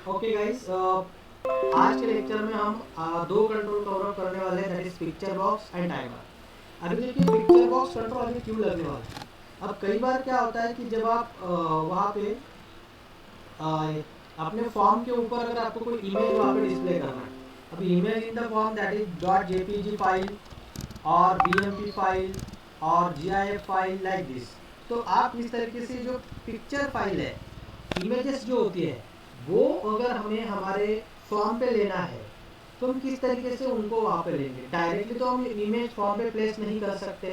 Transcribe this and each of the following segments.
Okay guys, आज के lecture में हम दो कंट्रोल कवर अप करने वाले हैं, that is picture box and timer. अभी देखिए पिक्चर बॉक्स कंट्रोल अभी क्यों लगने वाला है। अब कई बार क्या होता है कि जब आप वहाँ पे अपने फॉर्म के ऊपर अगर आपको कोई इमेज वहाँ पे डिस्प्ले करना है, अब image in the form that is dot JPG file और बीएमपी फाइल और जीआईएफ फाइल लाइक दिस। तो आप इस तरीके से जो पिक्चर फाइल है, इमेजेस जो होती है, वो अगर हमें हमारे फॉर्म पे लेना है तो हम किस तरीके से उनको वहाँ पे लेंगे। डायरेक्टली तो हम इमेज फॉर्म पे प्लेस नहीं कर सकते,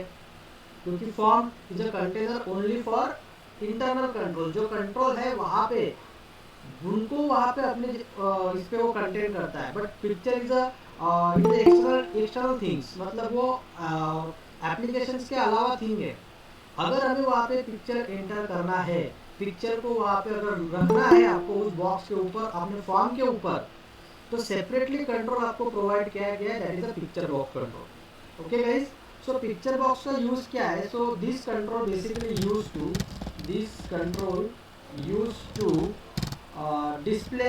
क्योंकि form is a container only for internal control. जो कंट्रोल है वहाँ पे उनको वहाँ पे अपने इस पे वो कंटेन करता है, but picture is a external things, मतलब वो एप्लीकेशंस के अलावा थिंग है। अगर हमें वहाँ पे पिक्चर एंटर करना है, पिक्चर को वहाँ पे अगर रखना है आपको उस बॉक्स के ऊपर, अपने फॉर्म के ऊपर, तो सेपरेटली कंट्रोल आपको प्रोवाइड किया गया है, that is a picture box control. Okay guys, so picture box का यूज क्या है? So this control basically use to display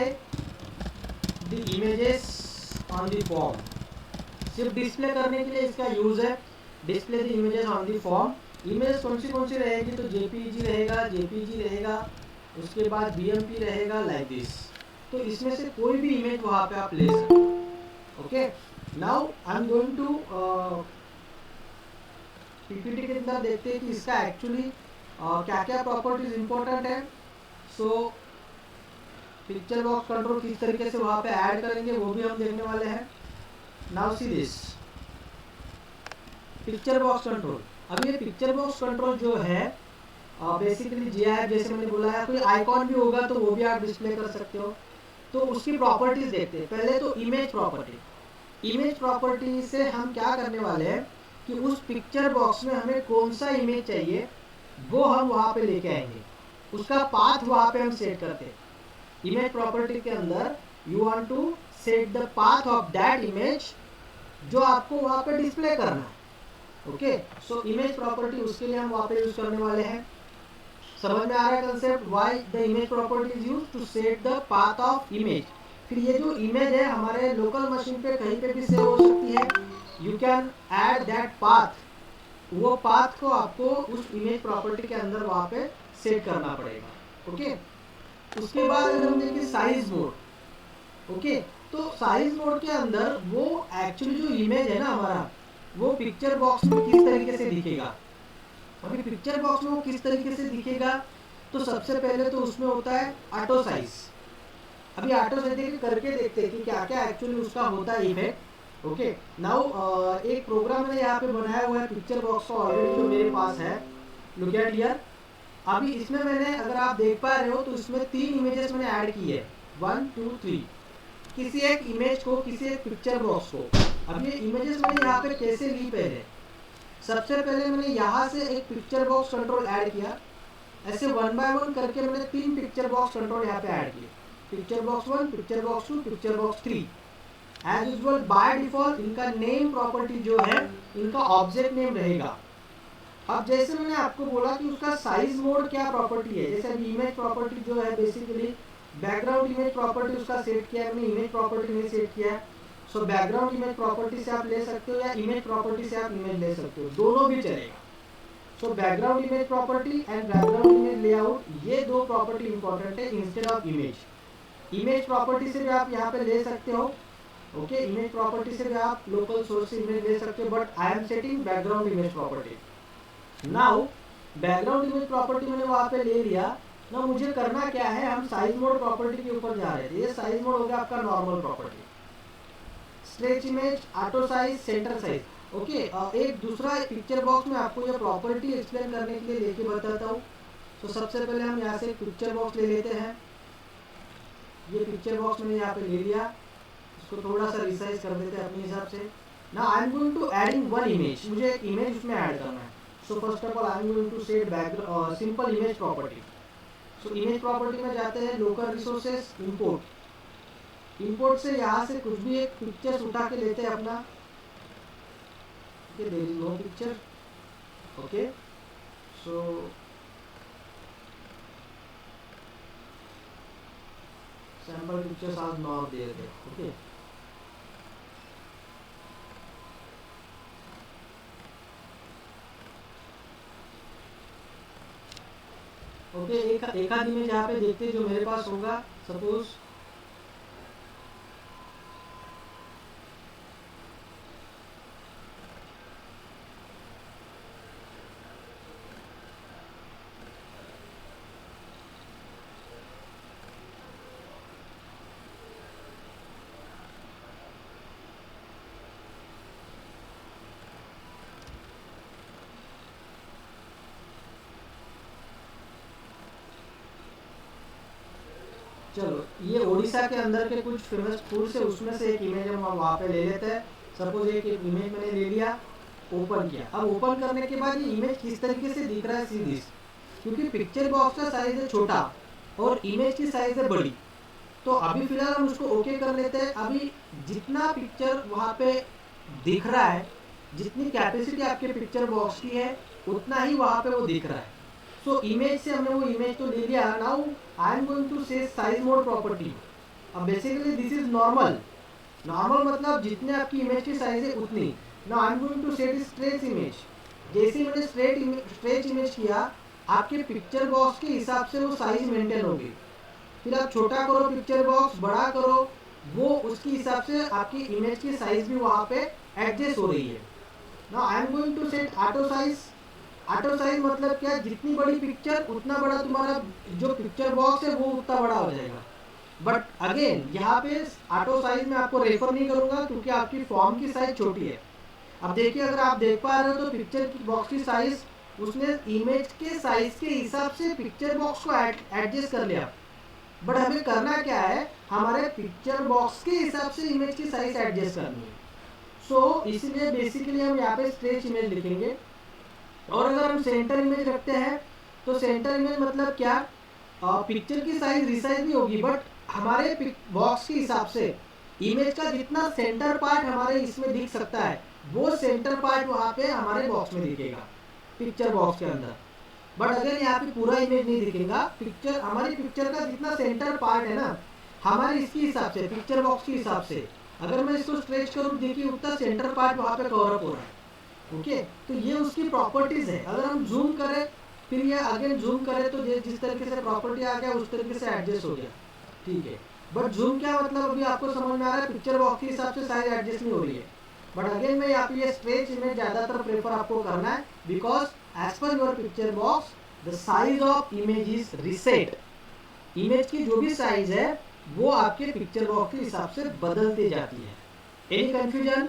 the images on the form. सिर्फ डिस्प्ले करने के लिए इसका यूज है, display the images on the form. Image कौन सी रहेगी? तो जेपीजी रहेगा, उसके बाद बीएमपी रहेगा, लाइक दिस। तो इसमें से कोई भी इमेज वहाँ पे आप ले सकते हो। Okay, now I am going to PPT के अंदर देखते हैं कि इसका एक्चुअली क्या क्या प्रॉपर्टीज इंपॉर्टेंट है। सो पिक्चर बॉक्स कंट्रोल किस तरीके से वहाँ पे ऐड करेंगे वो भी हम देखने वाले हैं। Now see this picture box control. अब ये पिक्चर बॉक्स कंट्रोल जो है बेसिकली जीआईएफ, जैसे मैंने बोला है, कोई आइकॉन भी होगा तो वो भी आप डिस्प्ले कर सकते हो। तो उसकी प्रॉपर्टीज देखते हैं। पहले तो इमेज प्रॉपर्टी से हम क्या करने वाले हैं कि उस पिक्चर बॉक्स में हमें कौन सा इमेज चाहिए वो हम वहाँ पे लेके आएंगे, उसका पाथ वहाँ पे हम सेट करते हैं। इमेज प्रॉपर्टी के अंदर you want to set the path of that image जो आपको वहाँ पे डिस्प्ले करना है। ओके, सो इमेज प्रॉपर्टी उसके लिए हम वहाँ पे यूज करने वाले हैं। समझ में आ रहा है concept? Why the image property is used to set the path of image. फिर ये जो इमेज है हमारे लोकल मशीन पे कहीं पे भी सेव हो सकती है। You can add that path, वो पाथ को आपको उस इमेज प्रॉपर्टी के अंदर वहाँ पे सेट करना पड़ेगा। ओके, उसके बाद अगर हम देखें साइज मोड। ओके, तो साइज मोड के अंदर वो एक्चुअली जो इमेज है ना हमारा, वो पिक्चर बॉक्स में किस तरीके से दिखेगा। अभी पिक्चर बॉक्स में वो किस तरीके से दिखेगा, तो सबसे पहले तो उसमें होता है ऑटो साइज। अभी ऑटो साइज करके देखते हैं कि क्या क्या एक्चुअली उसका होता है इफेक्ट। ओके, नाउ एक प्रोग्राम मैंने यहाँ पे बनाया हुआ है पिक्चर बॉक्स का ऑलरेडी, जो मेरे पास है। Look at here. अभी इसमें मैंने, अगर आप देख पा रहे हो, तो इसमें 3 इमेजेस मैंने ऐड की है, 1 2 3, किसी एक इमेज को, किसी एक पिक्चर बॉक्स को। अब ये इमेजेस मैंने यहाँ पे कैसे ली? पहले सबसे पहले मैंने यहाँ से एक पिक्चर बॉक्स कंट्रोल ऐड किया। ऐसे वन बाय वन करके मैंने 3 पिक्चर बॉक्स कंट्रोल यहाँ पे ऐड किए। Picture box 1, picture box 2, picture box 3। As usual by default इनका नेम प्रॉपर्टी जो है, इनका ऑब्जेक्ट नेम रहेगा। अब जैसे मैंने आपको बोला कि उसका साइज मोड क्या प्रॉपर्टी है, जैसे अभी इमेज प्रॉपर्टी जो है बेसिकली बैकग्राउंड इमेज प्रॉपर्टी उसका सेट किया है मैंने, इमेज प्रॉपर्टी नहीं सेट किया है। सो बैकग्राउंड इमेज प्रॉपर्टी से आप ले सकते हो या इमेज प्रॉपर्टी से आप इमेज ले सकते हो, दोनों भी चलेगा। सो background image property and background image layout, ये दो प्रॉपर्टी इंपॉर्टेंट है instead of image. Image property से भी आप यहाँ पे ले सकते हो। ओके, इमेज प्रॉपर्टी से भी आप लोकल सोर्स से इमेज ले सकते हो, but I am setting background image property. Now background image property मैंने वहाँ पे ले लिया। ना मुझे करना क्या है, हम साइज मोड प्रॉपर्टी के ऊपर जा रहे थे। ये साइज मोड हो गया आपका normal property, stretch image, auto size, centre size. Okay, एक दूसरा पिक्चर बॉक्स में आपको ये प्रॉपर्टी एक्सप्लेन करने के लिए लेके बताता हूँ। तो सबसे पहले हम यहाँ से पिक्चर बॉक्स ले लेते हैं। ये पिक्चर बॉक्स मैंने यहाँ पे ले लिया, इसको थोड़ा सा रिसाइज कर देते हैं अपने हिसाब से। Now I am going to adding one image, मुझे एक इमेज उसमें ऐड करना है। So first of all I am going to set background simple image property. So image property में जाते हैं, लोकल रिसोर्सेस, इंपोर्ट से यहाँ से कुछ भी एक पिक्चर्स उठा के लेते हैं अपना। There is no picture. Okay, so sample pictures आज नॉट दिए थे। ओके ओके एक आध इमेज यहाँ पे देखते जो मेरे पास होगा सपोज। चलो ये उड़ीसा के अंदर के कुछ फेमस फूड से उसमें से एक इमेज हम वहाँ पे ले लेते हैं। सपोज एक इमेज मैंने ले लिया, ओपन किया। अब ओपन करने के बाद ये इमेज किस तरीके से दिख रहा है सीरीज, क्योंकि पिक्चर बॉक्स का साइज है छोटा और इमेज की साइज है बड़ी। तो अभी फिलहाल हम उसको ओके कर लेते हैं। अभी जितना पिक्चर वहाँ पे दिख रहा है, जितनी कैपेसिटी आपके पिक्चर बॉक्स की है उतना ही वहाँ पे वो दिख रहा है। सो इमेज से हमने वो इमेज तो ले लिया। Now I am going to set size mode property. अब basically this is normal. Normal मतलब जितने आपकी इमेज की साइज है उतनी। Now I am going to set stretch image. जैसे ही मैंने स्ट्रेच इमेज किया, आपके पिक्चर बॉक्स के हिसाब से वो साइज मेंटेन होगी। फिर आप छोटा करो पिक्चर बॉक्स, बड़ा करो, वो उसके हिसाब से आपकी इमेज की साइज भी वहाँ पे एडजस्ट हो रही है। Now I am going to set auto size. Auto size मतलब क्या, जितनी बड़ी पिक्चर उतना बड़ा तुम्हारा जो पिक्चर बॉक्स है वो उतना बड़ा हो जाएगा। बट अगेन यहाँ पे ऑटो साइज में आपको रेफर नहीं करूंगा क्योंकि आपकी फॉर्म की साइज छोटी है। अब देखिए, अगर आप देख पा रहे हो तो पिक्चर की बॉक्स की साइज उसने इमेज के साइज के हिसाब से पिक्चर बॉक्स को एडजस्ट कर लिया। बट हमें करना क्या है, हमारे पिक्चर बॉक्स के हिसाब से इमेज की साइज एडजस्ट करनी है। सो इसलिए बेसिकली हम यहाँ पे स्ट्रेच इमेज लिखेंगे। और अगर हम सेंटर इमेज रखते हैं तो सेंटर इमेज मतलब क्या, पिक्चर की साइज रिसाइज नहीं होगी बट हमारे बॉक्स के हिसाब से इमेज का जितना सेंटर पार्ट हमारे इसमें दिख सकता है वो सेंटर पार्ट वहाँ पे हमारे बॉक्स में दिखेगा, पिक्चर बॉक्स के अंदर। बट अगर यहाँ पे पूरा इमेज नहीं दिखेगा, पिक्चर हमारी पिक्चर का जितना सेंटर पार्ट है ना, हमारे इसके हिसाब से पिक्चर बॉक्स के हिसाब से अगर मैं इसको स्ट्रेच करूँ, देखिए उतना सेंटर पार्ट वहाँ पे कवर अप हो रहा है। ओके तो ये उसकी प्रॉपर्टीज है। अगर हम जूम करें फिर ये अगेन जूम करें तो जिस तरीके से प्रॉपर्टी आ गया उस तरीके से एडजस्ट हो गया, ठीक है। बट जूम क्या मतलब अभी आपको समझ में आ रहा है, पिक्चर बॉक्स के हिसाब से साइज एडजस्ट नहीं हो रही है। बट अगेन मैं यहाँ पे ये स्ट्रेच इमेज ज़्यादातर प्रेफर आपको करना है because as per your picture box the size of image is reset. Image की जो भी साइज है वो आपके पिक्चर बॉक्स के हिसाब से बदलती जाती है। Any confusion?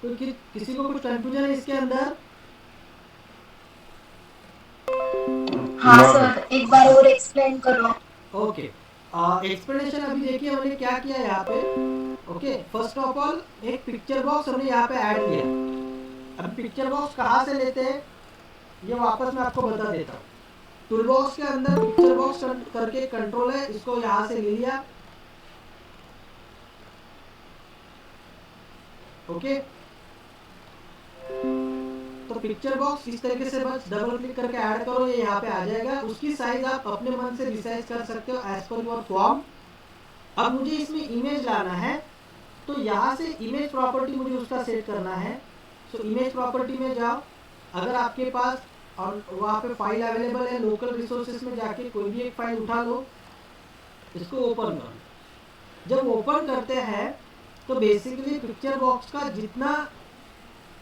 तो किसी को कुछ कंफ्यूजन है इसके अंदर? हाँ सर, एक बार और एक्सप्लेन करो। ओके एक्सप्लेनेशन अभी देखिए हमने क्या किया यहाँ पे। ओके फर्स्ट ऑफ ऑल एक पिक्चर बॉक्स हमने यहाँ पे ऐड किया। अब पिक्चर बॉक्स कहाँ से लेते हैं ये वापस मैं आपको बता देता हूँ। टूल बॉक्स के अंदर पिक्चर बॉक्स करके कंट्रोल है, इसको यहाँ से ले लिया। ओके तो पिक्चर बॉक्स इस तरीके से बस डबल क्लिक करके ऐड करो, ये यहाँ पे आ जाएगा। उसकी साइज आप अपने मन से रिसाइज कर सकते हो एज पर योर फॉर्म। अब मुझे इसमें इमेज लाना है तो यहाँ से इमेज प्रॉपर्टी मुझे उसका सेट करना है। सो इमेज प्रॉपर्टी में जाओ, अगर आपके पास और वहाँ पे फाइल अवेलेबल है लोकल रिसोर्सेज में जाके कोई भी एक फाइल उठा लो, इसको ओपन करो। जब ओपन करते हैं तो बेसिकली पिक्चर बॉक्स का जितना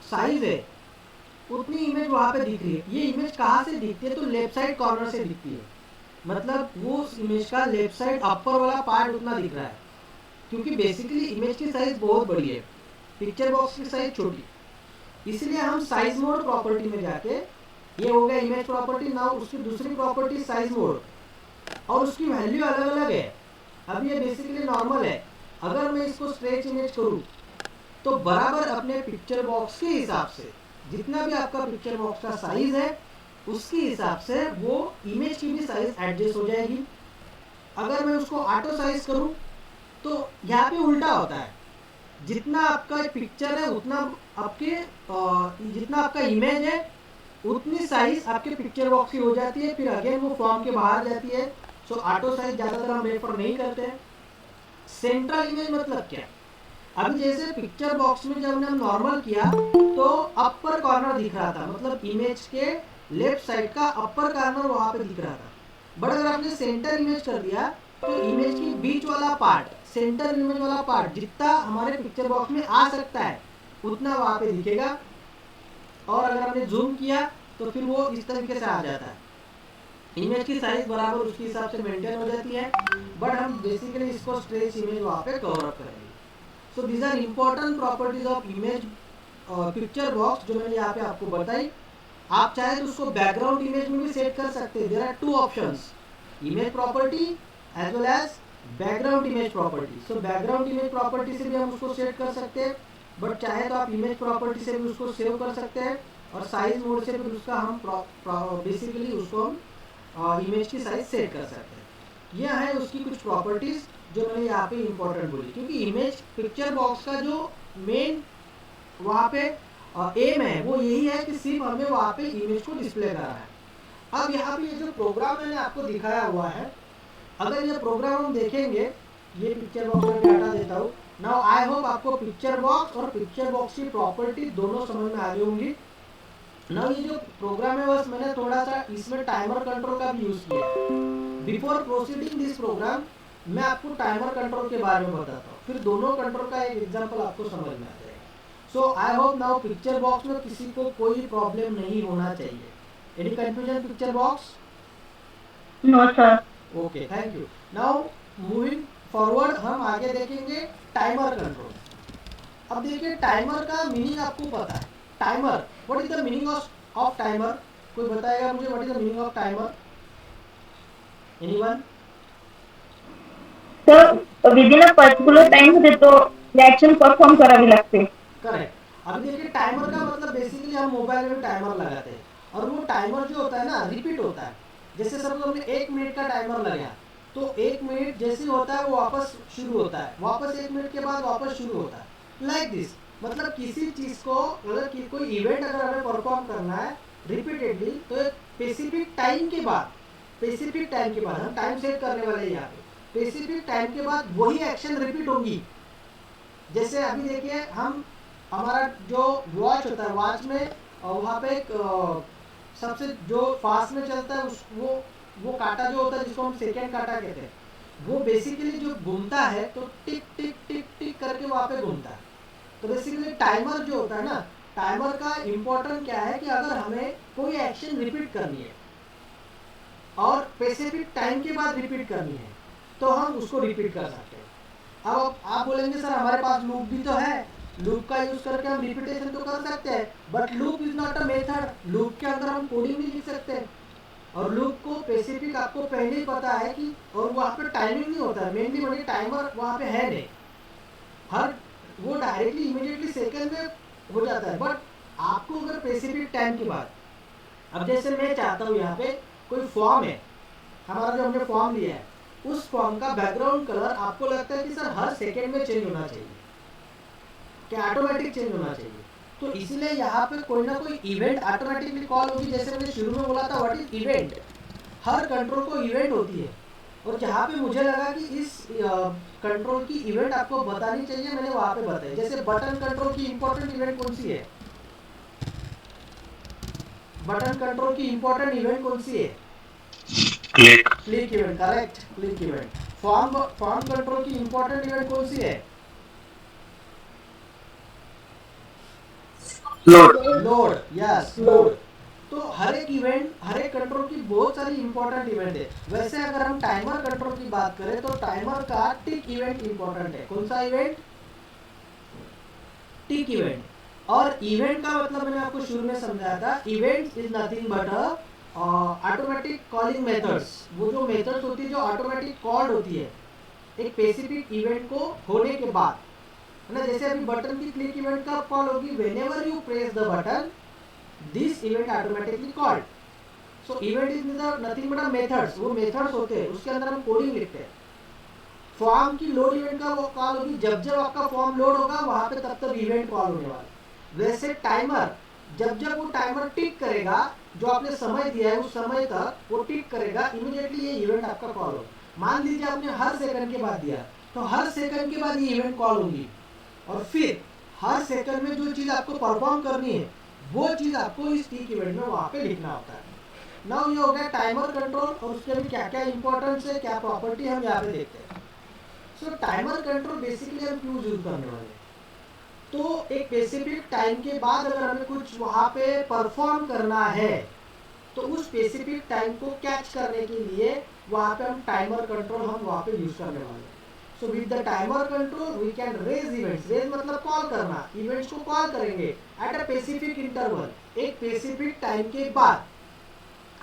साइज है उतनी इमेज वहाँ पे दिख रही है। ये इमेज कहाँ से दिखती है तो लेफ्ट साइड कॉर्नर से दिखती है, मतलब वो उस इमेज का लेफ्ट साइड अपर वाला पार्ट उतना दिख रहा है क्योंकि बेसिकली इमेज की साइज बहुत बड़ी है, पिक्चर बॉक्स की साइज छोटी। इसलिए हम साइज मोड प्रॉपर्टी में जाके, ये हो गया इमेज प्रॉपर्टी। नाउ उसकी दूसरी प्रॉपर्टी साइज मोड और उसकी वैल्यू अलग अलग है। अब ये बेसिकली नॉर्मल है। अगर मैं इसको स्ट्रेच इमेज करूँ तो बराबर अपने पिक्चर बॉक्स के हिसाब से जितना भी आपका पिक्चर बॉक्स का साइज है उसके हिसाब से वो इमेज की भी साइज एडजस्ट हो जाएगी। अगर मैं उसको ऑटो साइज करूं तो यहाँ पे उल्टा होता है, जितना आपका पिक्चर है उतना आपके जितना आपका इमेज है उतनी साइज आपके पिक्चर बॉक्स की हो जाती है, फिर अगेन वो फॉर्म के बाहर जाती है। सो ऑटो साइज ज़्यादातर हम रेफर नहीं करते हैं। सेंट्रल इमेज मतलब क्या? अभी जैसे पिक्चर बॉक्स में जब हमने नॉर्मल किया तो अपर कॉर्नर दिख रहा था, मतलब इमेज के लेफ्ट साइड का अपर कॉर्नर वहां पे दिख रहा था। बट अगर आपने सेंटर इमेज कर दिया तो इमेज की बीच वाला पार्ट, सेंटर इमेज वाला पार्ट जितना हमारे पिक्चर बॉक्स में आ सकता है उतना वहां पे दिखेगा। और अगर हमने जूम किया तो फिर वो इस तरीके से आ जाता है। इमेज की साइज बराबर उसके हिसाब से मेंटेन हो जाती है, बट हम बेसिकली इसको स्ट्रेच इमेज वहां पे कवर अप करेंगे। So these are important properties of image picture box जो मैंने यहाँ पे आपको बताई। आप चाहे तो उसको बैकग्राउंड इमेज में भी सेट कर सकते हैं। There are two options, image property as well as background image property. So background image property से भी हम उसको सेट कर सकते हैं, बट चाहे तो आप इमेज प्रॉपर्टी से भी उसको सेव कर सकते हैं, और साइज मोड से भी उसका हम बेसिकली उसको हम इमेज की साइज सेट कर सकते हैं। यह है उसकी कुछ प्रॉपर्टीज जो मैंने यहाँ पे इंपॉर्टेंट बोली, क्योंकि इमेज पिक्चर बॉक्स का जो मेन वहाँ पे एम है वो यही है कि सिर्फ हमें वहाँ पे इमेज को डिस्प्ले करना है। अब यहाँ पे ये जो प्रोग्राम मैंने आपको दिखाया हुआ है, अगर ये प्रोग्राम हम देखेंगे, ये पिक्चर बॉक्स में भी हटा देता हूँ। नाउ आई होप आपको पिक्चर बॉक्स और पिक्चर बॉक्स की प्रॉपर्टी दोनों समझ में आ गई होंगी। नाउ ये जो प्रोग्राम है बस मैंने थोड़ा सा इसमें टाइमर कंट्रोल का भी यूज किया है। बिफोर प्रोसीडिंग दिस प्रोग्राम मैं आपको टाइमर कंट्रोल के बारे में बताता हूँ, फिर दोनों कंट्रोल का एक एग्जांपल आपको समझ में आ जाएगा। So I hope now picture box में किसी को कोई प्रॉब्लम नहीं होना चाहिए। Any confusion picture box? No sir. Okay, thank you. Now moving forward हम आगे देखेंगे टाइमर कंट्रोल। अब देखिए टाइमर का मीनिंग आपको पता है। Timer, what is the meaning off timer? कोई बताएगा मुझे what is the meaning off timer? Anyone? तर विदिन अ पर्टिक्युलर टाइम मध्ये तो रिएक्शन परफॉर्म करावी लागते। करेक्ट। अभी देखिए टाइमर का मतलब बेसिकली हम मोबाइल में टाइमर लगाते हैं, और वो टाइमर जो होता है ना रिपीट होता है। जैसे सपोज हमने 1 मिनट का टाइमर लगाया तो 1 मिनट जैसे होता है वो वापस शुरू होता है, वापस 1 मिनट के बाद वापस शुरू होता है, लाइक दिस। मतलब किसी चीज को अगर कोई इवेंट अगर हमें परफॉर्म करना है रिपीटेडली, तो एक स्पेसिफिक टाइम के बाद, स्पेसिफिक टाइम के बाद हम टाइम सेट करने वाले हैं यहाँ पे, स्पेसिफिक टाइम के बाद वही एक्शन रिपीट होगी। जैसे अभी देखिए हम हमारा जो वॉच होता है, वॉच में वहाँ पे एक सबसे जो फास्ट में चलता है उस वो कांटा जो होता है जिसको हम सेकेंड कांटा कहते हैं, वो बेसिकली जो घूमता है तो टिक टिक टिक टिक करके वहाँ पे घूमता है। तो बेसिकली टाइमर जो होता है ना, टाइमर का इम्पोर्टेंट क्या है कि अगर हमें कोई एक्शन रिपीट करनी है और स्पेसिफिक टाइम के बाद रिपीट करनी है तो हम उसको रिपीट कर सकते हैं। अब आप बोलेंगे सर हमारे पास लूप भी तो है, लूप का यूज करके हम रिपीटेशन तो कर सकते हैं, but loop is not a method. Loop के अंदर हम कोडिंग नहीं लिख सकते, और लूप को स्पेसिफिक आपको पहले ही पता है कि, और वहाँ पे टाइमिंग नहीं होता है मेनली, मतलब टाइमर वहाँ पे है नहीं। हर वो डायरेक्टली इमीडिएटली सेकंड में हो जाता है, बट आपको अगर स्पेसिफिक टाइम के बाद, अब जैसे मैं चाहता हूँ यहाँ पे कोई फॉर्म है, हमारा जो हमने फॉर्म लिया है उस फॉर्म का बैकग्राउंड कलर आपको लगता है कि सर हर सेकेंड में चेंज होना चाहिए, क्या ऑटोमेटिक चेंज होना चाहिए, तो इसलिए यहाँ पे कोई ना कोई इवेंट ऑटोमेटिकली कॉल होगी। जैसे मैंने शुरू में बोला था what is event, her control को इवेंट होती है, और जहाँ पे मुझे लगा कि इस कंट्रोल की इवेंट आपको बतानी चाहिए मैंने वहाँ पे बताई। जैसे बटन कंट्रोल की इंपॉर्टेंट इवेंट कौन सी है? बटन कंट्रोल की इंपॉर्टेंट इवेंट कौन सी है? Click event, correct, click event. Form control की इंपॉर्टेंट इवेंट कौन सी है? Load, yes load. तो हर एक इवेंट, हर एक कंट्रोल की बहुत सारी इंपॉर्टेंट इवेंट है। वैसे अगर हम टाइमर कंट्रोल की बात करें तो टाइमर का टिक इवेंट इंपॉर्टेंट है। कौन सा इवेंट? टिक इवेंट। और इवेंट का मतलब मैंने आपको शुरू में समझाया था, event is nothing but automatic calling methods. वो जो मेथड्स होती है जो ऑटोमेटिक कॉल्ड होती है एक स्पेसिफिक इवेंट को होने के बाद, है ना। जैसे अभी बटन की क्लिक इवेंट कब कॉल होगी? Whenever you press the button this event automatically called. So event is nothing but methods, वो मेथड्स होते हैं उसके अंदर हम कोडिंग लिखते हैं। फॉर्म की लोड इवेंट का वो कॉल होगी जब जब आपका फॉर्म लोड होगा वहां पे तब तक इवेंट कॉल होने वाला। वैसे टाइमर जब जब वो टाइमर टिक करेगा, जो आपने समय दिया है उस समय तक वो टिक करेगा, इमीडिएटली ये इवेंट आपका कॉल होगा। मान लीजिए आपने हर सेकंड के बाद दिया, तो हर सेकंड के बाद ये इवेंट कॉल होगी, और फिर हर सेकंड में जो चीज़ आपको परफॉर्म करनी है वो चीज़ आपको इस टिक इवेंट में वहाँ पे लिखना होता है। नाउ ये हो गया टाइमर कंट्रोल, और उसके भी क्या क्या इंपॉर्टेंस है, क्या प्रॉपर्टी हम यहाँ पे देखते हैं। सो टाइमर कंट्रोल बेसिकली हम क्यों यूज करने वाले हैं, तो एक स्पेसिफिक टाइम के बाद अगर हमें कुछ वहाँ पे परफॉर्म करना है, तो उस स्पेसिफिक टाइम को कैच करने के लिए वहाँ पे हम टाइमर कंट्रोल हम वहाँ पे यूज करने वाले हैं। So with the timer control we can raise events, raise मतलब कॉल करना, इवेंट्स को कॉल करेंगे एट अ स्पेसिफिक इंटरवल, एक स्पेसिफिक टाइम के बाद।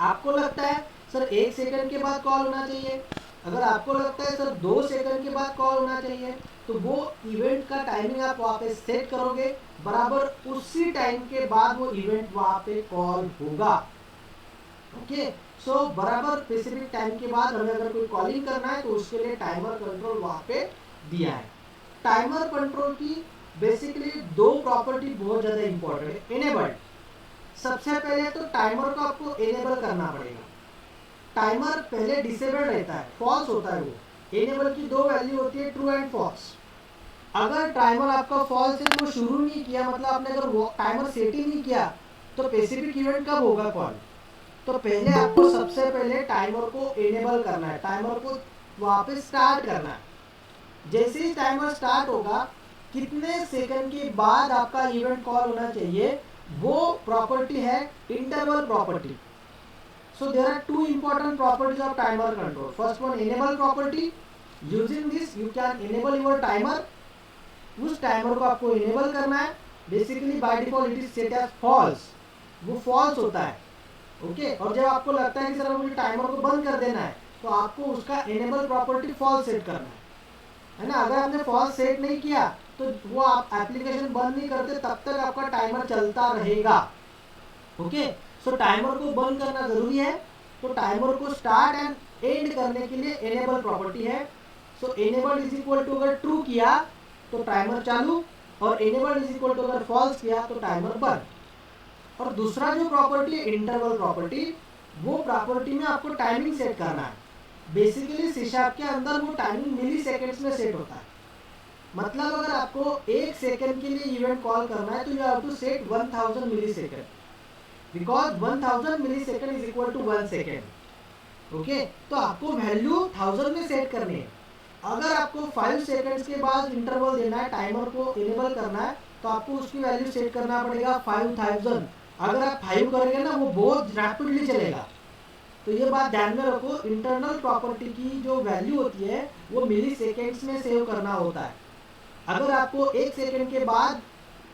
आपको लगता है सर 1 सेकंड के बाद कॉल होना चाहिए, अगर आपको लगता है सर 2 सेकंड के बाद कॉल होना चाहिए, तो वो इवेंट का टाइमिंग आप वहाँ पे सेट करोगे, बराबर उसी टाइम के बाद वो इवेंट वहाँ पे कॉल होगा। ओके, सो बराबर स्पेसिफिक टाइम के बाद हमें अगर कोई कॉलिंग करना है तो उसके लिए टाइमर कंट्रोल वहाँ पे दिया है। टाइमर कंट्रोल की बेसिकली दो प्रॉपर्टी बहुत ज़्यादा इंपॉर्टेंट है। इनेबल्ड, सबसे पहले तो टाइमर को आपको इनेबल करना पड़ेगा। टाइमर पहले डिसेबल्ड रहता है, फॉल्स होता है वो। इनेबल की दो वैल्यू होती है, ट्रू एंड फॉल्स। अगर टाइमर आपका फॉल्स है, वो शुरू नहीं किया, मतलब आपने अगर वो टाइमर सेट ही नहीं किया, तो स्पेसिफिक इवेंट कब होगा कॉल। तो पहले आपको सबसे पहले टाइमर को इनेबल करना है, टाइमर को वहाँ पे स्टार्ट करना है। जैसे ही टाइमर स्टार्ट होगा, कितने सेकंड के बाद आपका इवेंट कॉल होना चाहिए, वो प्रॉपर्टी है interval property. So there are two important properties of timer control. First one, enable property. Using this you can enable your timer. उस टाइमर को आपको enable करना है। Basically by default it is set as false. वो false होता है, okay. और जब आपको लगता है कि सर मुझे टाइमर को बंद कर देना है, तो आपको उसका enable property false सेट करना है ना। अगर आपने false सेट नहीं किया, तो वो आप एप्लीकेशन बंद नहीं करते, तब तक आपका टाइमर चलता रहेगा, ओके। सो टाइमर को बंद करना जरूरी है, तो टाइमर को स्टार्ट एंड एंड करने के लिए एनेबल प्रॉपर्टी है। सो एनेबल इज इक्वल टू अगर ट्रू किया तो टाइमर चालू, और एनेबल इज इक्वल टू अगर फॉल्स किया तो टाइमर बंद। और दूसरा जो प्रॉपर्टी है इंटरवल प्रॉपर्टी, वो प्रॉपर्टी में आपको टाइमिंग सेट करना है। बेसिकली सी शार्प के अंदर वो टाइमिंग मिली सेकेंड्स में सेट होता है। मतलब अगर आपको 1 सेकंड के लिए इवेंट कॉल करना है, तो you have to set 1000 millisecond, because 1000 millisecond is equal to 1 second, okay. तो आपको वैल्यू 1000 में सेट करनी है। अगर आपको 5 सेकेंड्स के बाद इंटरवल देना है, टाइमर को इनेबल करना है, तो आपको उसकी वैल्यू सेट करना पड़ेगा 5000। अगर आप 5 करेंगे ना, वो बहुत रैपिडली चलेगा। तो ये बात ध्यान में रखो, इंटरनल प्रॉपर्टी की जो वैल्यू होती है वो मिली सेकेंड्स में सेव करना होता है। अगर आपको 1 सेकेंड के बाद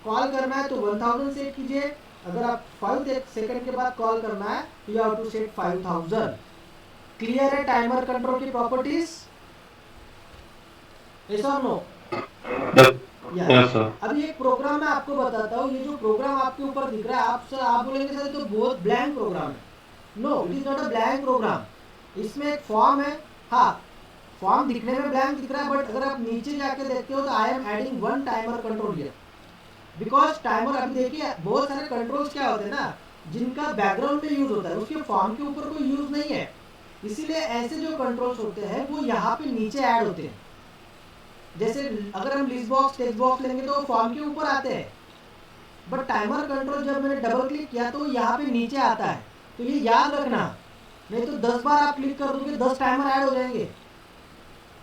कॉल करना है तो 1000 सेट कीजिए, अगर आप 5 सेकंड के बाद कॉल करना है तो you have to set 5000। Clear है टाइमर कंट्रोल की प्रॉपर्टीज? यस और नो? Yes sir. अभी एक प्रोग्राम मैं आपको बताता हूँ। ये जो प्रोग्राम आपके ऊपर दिख रहा है, आप बोलेंगे सर तो बहुत ब्लैंक प्रोग्राम है। No, it is not a blank program. इसमें एक फॉर्म है, हाँ फॉर्म दिखने में ब्लैंक दिख रहा है, बट अगर आप नीचे जाके देखते हो तो I am adding one timer control here. Because timer, अभी देखिए बहुत सारे कंट्रोल्स क्या होते हैं ना, जिनका बैकग्राउंड में यूज होता है, उसके फॉर्म के ऊपर कोई यूज नहीं है, इसीलिए ऐसे जो कंट्रोल्स होते हैं वो यहाँ पे नीचे ऐड होते हैं। जैसे अगर हम लिस्ट बॉक्स, टेक्स्ट बॉक्स लेंगे तो फॉर्म के ऊपर आते हैं, बट टाइमर कंट्रोल जब मैंने डबल क्लिक किया तो यहाँ पे नीचे आता है। तो ये याद रखना, नहीं तो 10 बार आप क्लिक कर दोगे 10 टाइमर ऐड हो जाएंगे।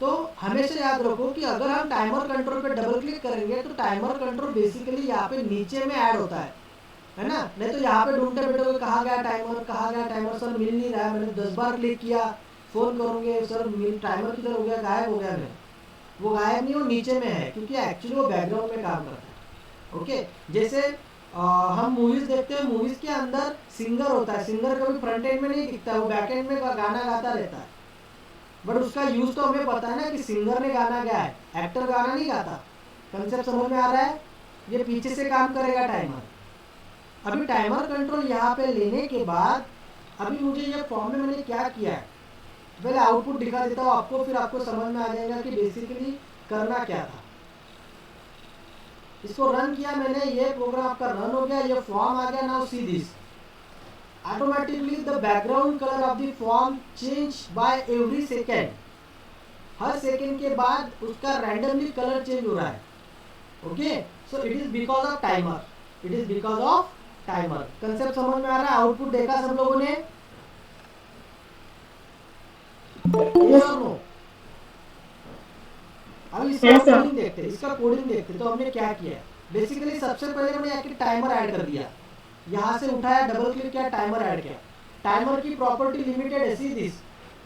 तो हमेशा याद रखो कि अगर हम टाइमर कंट्रोल पे डबल क्लिक करेंगे तो टाइमर कंट्रोल बेसिकली यहाँ पे नीचे में ऐड होता है ना। नहीं तो यहाँ पे ढूंढते बैठोगे कहाँ गया टाइमर, कहाँ गया टाइमर, सर मिल नहीं रहा है, मैंने 10 बार क्लिक किया, फोन करोगे सर टाइमर किधर हो गया, गायब हो गया। मैं वो गायब नहीं, वो नीचे में है, क्योंकि एक्चुअली वो बैकग्राउंड में काम करता है, ओके। जैसे हम मूवीज देखते हैं, मूवीज के अंदर सिंगर होता है, सिंगर कभी फ्रंट एंड में नहीं दिखता, वो बैक एंड में गाना गाता रहता है, बट उसका यूज तो हमें पता है ना कि सिंगर ने गाना गाया है, एक्टर गाना नहीं गाता। कंसेप्ट समझ में आ रहा है? ये पीछे से काम करेगा टाइमर। अभी टाइमर कंट्रोल यहाँ पे लेने के बाद, अभी मुझे ये फॉर्म में मैंने क्या किया है, पहले आउटपुट दिखा देता हूँ आपको, फिर आपको समझ में आ जाएगा कि बेसिकली करना क्या था। इसको रन किया मैंने, ये प्रोग्राम आपका रन हो गया, ये फॉर्म आ गया। Now see this, automatically the background colour of the form change bye every second. Her second के बाद उसका रैंडमली कलर चेंज हो रहा है। Okay, so it is because off timer, it is because off timer. Concept समझ में आ रहा है? आउटपुट देखा सब लोगों ने? Yes or no? अब इसका Yes, sir. कोडिंग देखते हैं, इसका कोडिंग देखते हैं। तो हमने क्या किया, बेसिकली सबसे पहले हमने एक टाइमर ऐड कर दिया। यहाँ से उठाया, डबल क्लिक किया, टाइमर ऐड किया। टाइमर की प्रॉपर्टी लिमिटेड है, सी दिस।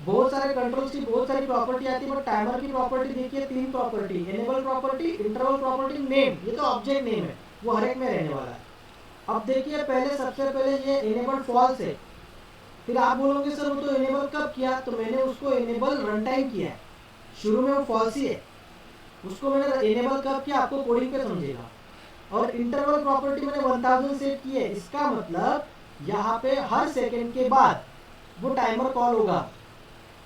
बहुत सारे कंट्रोल्स की बहुत सारी प्रॉपर्टी आती है, बट टाइमर की प्रॉपर्टी देखिए 3 property, enable property, interval property, name. ये तो ऑब्जेक्ट नेम है, वो हर एक में रहने वाला है। अब देखिए, पहले सबसे पहले ये एनेबल फॉल्स है। फिर आप बोलोगे सर वो तो एनेबल कब किया? तो मैंने उसको एनेबल रन टाइम किया है, शुरू में वो फॉल्स ही है। उसको मैंने एनेबल कब किया, आपको कोडिंग पे समझेगा। और इंटरवल प्रॉपर्टी मैंने 1000 सेट की है। इसका मतलब यहाँ पे हर सेकंड के बाद वो टाइमर कॉल होगा।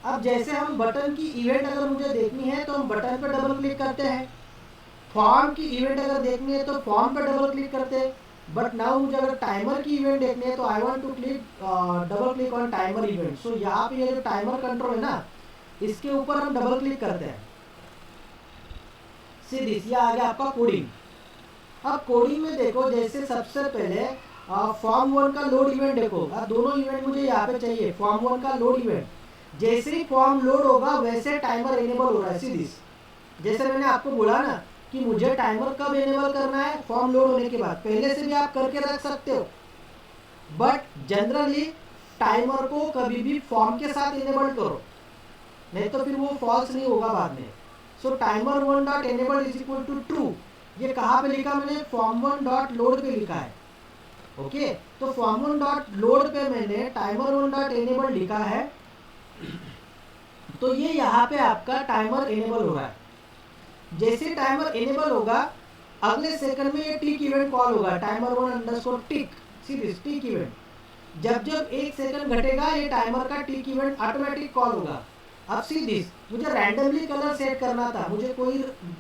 अब जैसे हम बटन की इवेंट अगर मुझे देखनी है तो हम बटन पे डबल क्लिक करते हैं, फॉर्म की इवेंट अगर देखनी है तो फॉर्म पे डबल क्लिक करते हैं। बट नाउ मुझे अगर टाइमर की इवेंट देखनी है तो I want to click double click on timer event. So यहाँ पे ये जो टाइमर कंट्रोल है ना, इसके ऊपर हम डबल क्लिक करते हैं। सी दिस, ये आ गया आपका कोडिंग। अब कोडिंग में देखो, जैसे सबसे पहले फॉर्म 1 का लोड इवेंट देखो। दोनों इवेंट मुझे यहाँ पे चाहिए। फॉर्म 1 का लोड इवेंट, जैसे ही फॉर्म लोड होगा वैसे टाइमर एनेबल हो रहा है। सी दिस, जैसे मैंने आपको बोला ना कि मुझे टाइमर कब एनेबल करना है, फॉर्म लोड होने के बाद। पहले से भी आप करके रख सकते हो, बट जनरली टाइमर को कभी भी फॉर्म के साथ एनेबल करो, नहीं तो फिर वो फॉल्स नहीं होगा बाद में। So timer 1 dot enable is equal to true. ये कहाँ पे लिखा मैंने? फॉर्म 1 डॉट लोड पे लिखा है। ओके, तो फॉर्म 1 डॉट लोड पे मैंने टाइमर 1 डॉट एनेबल लिखा है। तो ये यहाँ पे आपका टाइमर एनेबल हो रहा है। जैसे टाइमर एनेबल होगा, अगले सेकंड में ये टिक इवेंट कॉल होगा, timer 1 underscore tick. See this, tick event. जब जब 1 सेकंड घटेगा ये टाइमर का टिक इवेंट ऑटोमेटिक कॉल होगा। अब सी दिस, मुझे रैंडमली कलर सेट करना था, मुझे कोई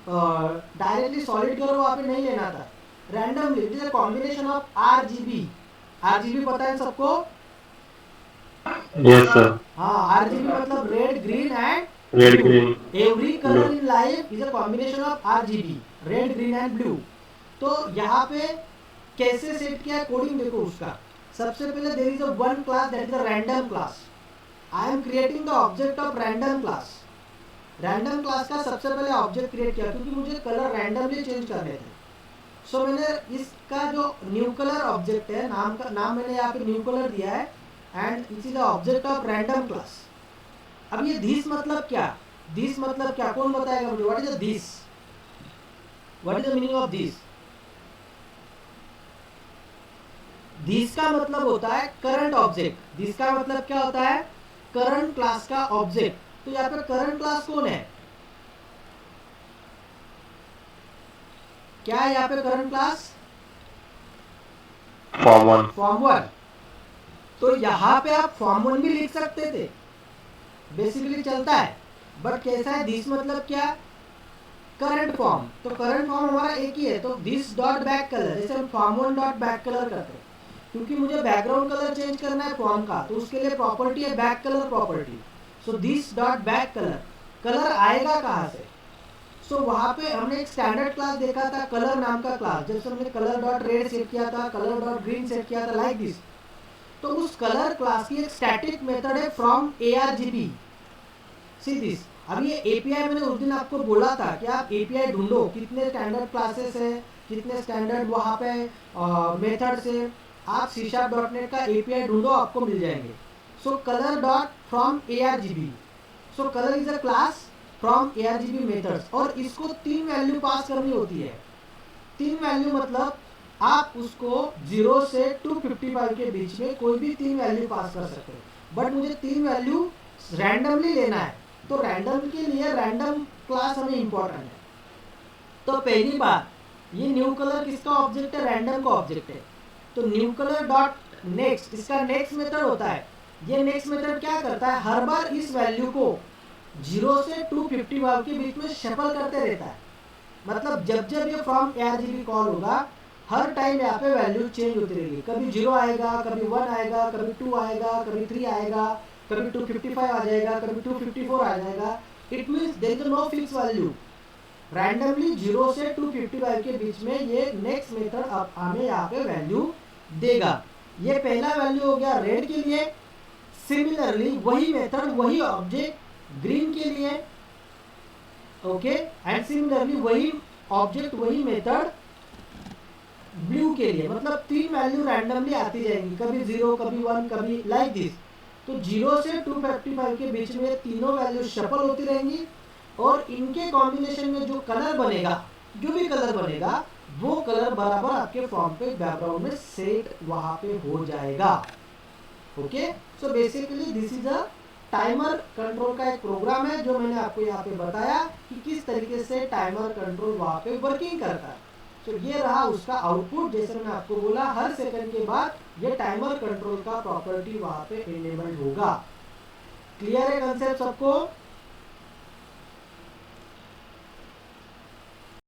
डायरेक्टली सॉलिड कलर वहाँ पे नहीं लेना था। Randomly it is a combination of RGB. RGB पता है सबको? Yes, sir. हाँ, आरजीबी मतलब red, green and Red, blue. green. Every color in life is a combination of RGB, red, green and blue. तो यहाँ पे कैसे सेट किया कोडिंग देखो उसका। सबसे पहले there is a one class that is a random class. I am creating the object of random class. Random class का सबसे पहले ऑब्जेक्ट क्रिएट किया क्योंकि मुझे कलर रैंडमली चेंज करने थे। सो मैंने इसका जो न्यू कलर ऑब्जेक्ट है, नाम मैंने यहाँ पे न्यू कलर दिया है and it is the object of random class. अब ये दिस मतलब क्या? दिस मतलब क्या, कौन बताएगा मुझे? What is this? What is the meaning of this? This का मतलब होता है करंट ऑब्जेक्ट। दिस का मतलब क्या होता है? करंट क्लास का ऑब्जेक्ट। तो यहाँ पे करंट क्लास कौन है? क्या है यहाँ पे करंट क्लास? Form 1. फॉर्म 1। तो यहाँ पे आप फॉर्म 1 भी लिख सकते थे, बेसिकली चलता है। बट कैसा है? दिस मतलब क्या? Current form. तो करंट फॉर्म हमारा एक ही है, तो दिस डॉट बैक कलर, जैसे हम फॉर्म 1 डॉट बैक कलर करते हैं, क्योंकि मुझे बैकग्राउंड कलर चेंज करना है फॉर्म का, तो उसके लिए प्रॉपर्टी है back colour property. So this dot back colour, colour आएगा कहाँ से? सो वहाँ पे हमने एक स्टैंडर्ड क्लास देखा था, कलर नाम का क्लास। जैसे हमने कलर डॉट रेड सेट किया था, कलर डॉट ग्रीन सेट किया था, लाइक दिस। तो उस कलर क्लास की एक स्टैटिक मेथड है फ्रॉम ARGB। See this. अब ये API मैंने उस दिन आपको बोला था कि आप API ढूंढो, कितने स्टैंडर्ड क्लासेस है, कितने स्टैंडर्ड वहाँ पे मेथड्स है। आप C#.NET का API ढूंढो, आपको मिल जाएंगे। So colour dot from ARGB। So colour is a class from ARGB methods, और इसको 3 वैल्यू पास करनी होती है। 3 वैल्यू मतलब आप उसको 0 से 255 के बीच में कोई भी 3 वैल्यू पास कर सकते हो। बट मुझे 3 वैल्यू रैंडमली लेना है, तो रैंडम के लिए रैंडम क्लास हमें इंपॉर्टेंट है। तो पहली बात, ये न्यू कलर किसका ऑब्जेक्ट है? रैंडम का ऑब्जेक्ट है। तो न्यू कलर डॉट नेक्स्ट, इसका नेक्स्ट मेथड होता है। ये नेक्स्ट मेथड क्या करता है? हर बार इस वैल्यू को 0 से 255 के बीच में शफल करते रहता है। मतलब जब जब ये फ्रॉम ARGB कॉल होगा हर टाइम यहाँ पे वैल्यू चेंज होती रहेगी, कभी 0 आएगा, कभी 1 आएगा, कभी 2 आएगा, कभी 3 आएगा, कभी 255 आ जाएगा, कभी 254 आ जाएगा। It means there is no fix value, randomly 0 से 255 के बीच में ये नेक्स्ट मेथड अब हमें यहाँ पे वैल्यू देगा। ये पहला वैल्यू हो गया रेड के लिए। सिमिलरली वही मेथड वही ऑब्जेक्ट ग्रीन के लिए, ओके, एंड सिमिलरली वही ऑब्जेक्ट वही मेथड ब्लू के लिए। मतलब 3 वैल्यू रैंडमली आती जाएंगी, कभी 0, कभी 1, कभी लाइक दिस। तो 0 से 255 के बीच में तीनों वैल्यू शफल होती रहेंगी और इनके कॉम्बिनेशन में जो कलर बनेगा, जो भी कलर बनेगा वो कलर बराबर आपके फॉर्म पे बैकग्राउंड में सेट वहां पे हो जाएगा। Okay, so basically this is a timer control का एक प्रोग्राम है जो मैंने आपको यहाँ पे बताया कि किस तरीके से टाइमर कंट्रोल वहां पे वर्किंग करता है। तो ये रहा उसका आउटपुट। जैसे मैंने आपको बोला हर सेकंड के बाद ये टाइमर कंट्रोल का प्रॉपर्टी वहां पे इनेबल्ड होगा। क्लियर है कंसेप्ट सबको?